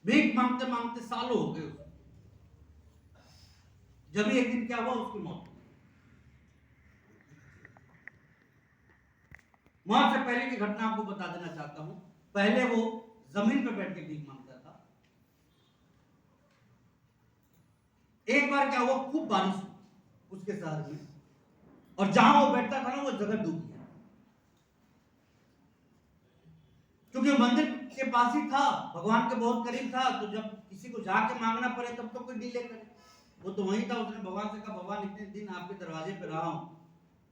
भीख मांगते मांगते सालों हो गए उसको। जब एक दिन क्या हुआ, उसकी मौत हो गई। मौत से पहले की घटना आपको बता देना चाहता हूं। पहले वो जमीन पर बैठ के भीख मांगता था। एक बार क्या हुआ, खूब बारिश हुई उसके शहर में, और जहां वो बैठता था ना, वो जगह डूब गया। क्योंकि मंदिर के पास ही था, भगवान के बहुत करीब था, तो जब किसी को जाके मांगना पड़े तब तो कोई डिले करे। वो तो वहीं था। उसने भगवान से कहा, भगवान इतने दिन आपके दरवाजे पे रहा हूं,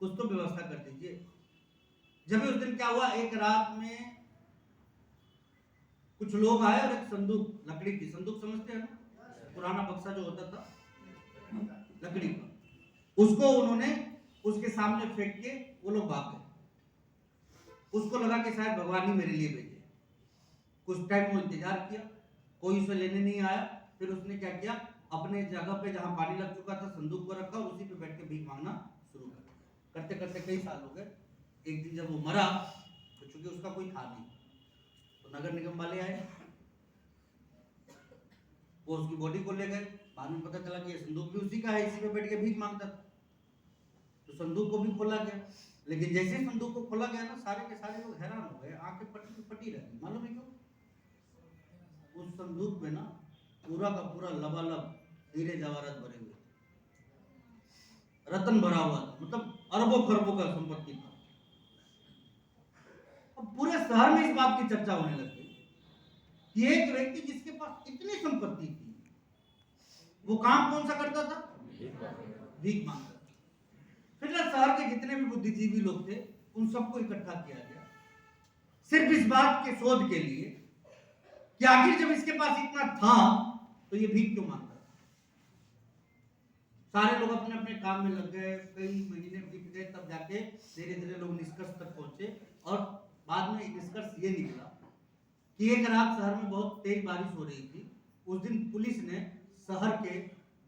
कुछ तो व्यवस्था कर दीजिए। जब उस दिन क्या हुआ, एक रात में कुछ लोग आए और एक संदूक, लकड़ी की संदूक समझते हैं ना, पुराना बक्सा जो होता था लकड़ी का, उसको उन्होंने उसके सामने फेंक के वो लोग भाग गए। उसको लगा कि शायद भगवान ही मेरे लिए भेजे। कुछ टाइम वो इंतजार किया, कोई उसे लेने नहीं आया। फिर उसने क्या किया, अपने जगह पे जहां पानी लग चुका था संदूक को रखा और उसी पे बैठ के भीख मांगना शुरू कर दिया। करते करते कई साल हो गए। एक दिन जब वो मरा, तो चूंकि उसका कोई था नहीं, तो नगर निगम वाले आए, वो उसकी बॉडी को ले गए। बाद में पता चला कि ये संदूक भी उसी का है, इसी पे बैठ के भीख मांगता था। तो संदूक को भी खोला गया, लेकिन जैसे संदूक को खोला गया ना, सारे के सारे लोग हैरान हो गए, आंखें पटी पटी रही। मालूम है क्यों? उस संदूक में ना पूरा का पूरा लबालब हीरे जवाहरात भरे हुए, रतन भरा हुआ था, मतलब अरबों खरबों का संपत्ति था। अब पूरे शहर में इस बात की चर्चा होने लग गई कि एक व्यक्ति जिसके पास इतनी संपत्ति थी, वो काम कौन सा करता था? भीख मांगता था। फिर शहर के जितने भी बुद्धिजीवी लोग थे, उन सबको इकट्ठा किया गया, सिर्फ इस बात के शोध के लिए कि आखिर जब इसके पास इतना था तो ये भीख क्यों मांगता था। सारे लोग अपने अपने काम में लग गए, कई महीने बीत गए, तब जाके धीरे धीरे लोग निष्कर्ष तक पहुंचे। और बाद में निष्कर्ष ये निकला कि एक रात शहर में बहुत तेज बारिश हो रही थी। उस दिन पुलिस ने शहर के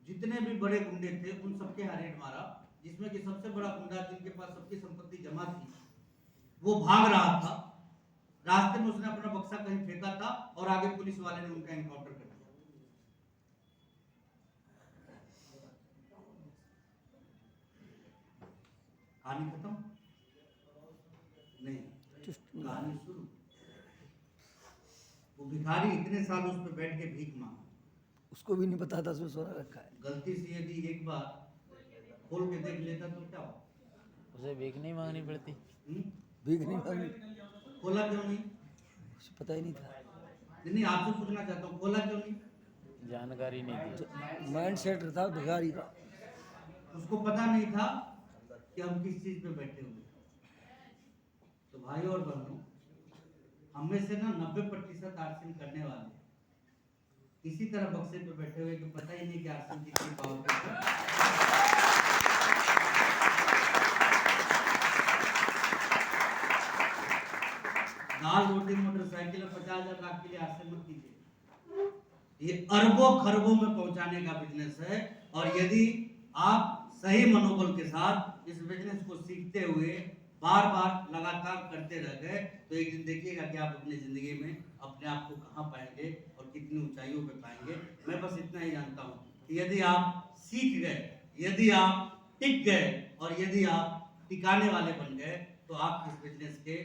जितने भी बड़े गुंडे थे उन सबके यहाँ रेड मारा, जिसमें कि सबसे बड़ा गुंडा जिनके पास सबकी संपत्ति जमा थी, वो भाग रहा था। रास्ते में उसने अपना बक्सा कहीं फेंका था और आगे पुलिस वाले ने उनका एनकाउंटर कर दिया। कहानी खत्म नहीं, कहानी शुरू। वो भिखारी इतने साल उस पे बैठ के भीख मांगा, उसको भी नहीं पता था उसमें सोना रखा है। गलती से यदि एक बार खोल के देख लेता तो क्या हो? उसे भीख नहीं मांगनी पड़ती। भीख नहीं मांगी, खोला क्यों नहीं? उसे पता ही नहीं था। नहीं, आपसे पूछना चाहता हूँ, खोला क्यों नहीं? जानकारी नहीं थी। माइंड सेट था भिखारी का। उसको पता नहीं था कि हम किस चीज पे बैठे हुए। तो भाइयों और बहनों, हम में से ना 90% आरसीएम करने वाले इसी तरह बक्से पे बैठे हुए कि पता ही नहीं कि आरसीएम कितनी पावरफुल है। दाल रोटी मोटरसाइकिल 50,000 लाख के लिए आरसीएम मत कीजिए। ये अरबों खरबों में पहुंचाने का बिजनेस है। और यदि आप सही मनोबल के साथ इस बिजनेस को सीखते हुए बार बार लगातार करते रह गए, तो एक दिन देखिएगा कि आप अपनी जिंदगी में अपने आप को कहां पाएंगे और कितनी ऊंचाइयों पे पाएंगे। मैं बस इतना ही जानता हूं कि यदि आप सीख गए, यदि आप टिक गए और यदि आप टिकाने वाले बन गए, तो आप इस बिजनेस के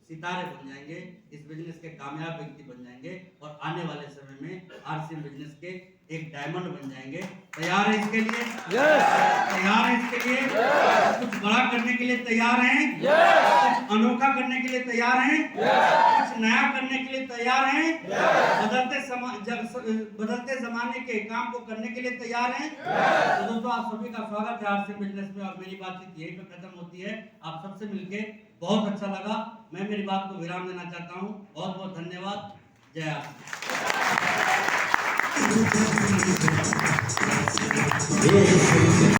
सितारे बन जाएंगे, इस बिजनेस के कामयाब व्यक्ति बन जाएंगे और आने वाले समय में आरसीएम बिजनेस के एक डायमंड बन जाएंगे। तैयार है इसके लिए? तैयार है इसके लिए? कुछ बड़ा करने के लिए तैयार हैं? कुछ अनोखा करने के लिए तैयार हैं? कुछ नया करने के लिए तैयार हैं? बदलते जमाने के काम को करने के लिए तैयार हैं? तो दोस्तों, आप सभी का स्वागत है आरसीएम बिजनेस में। और मेरी बातचीत यहीं पर खत्म होती है। आप सबसे मिलके बहुत अच्छा लगा। मैं मेरी बात को विराम देना चाहता हूँ। बहुत बहुत धन्यवाद। जय आरसीएम।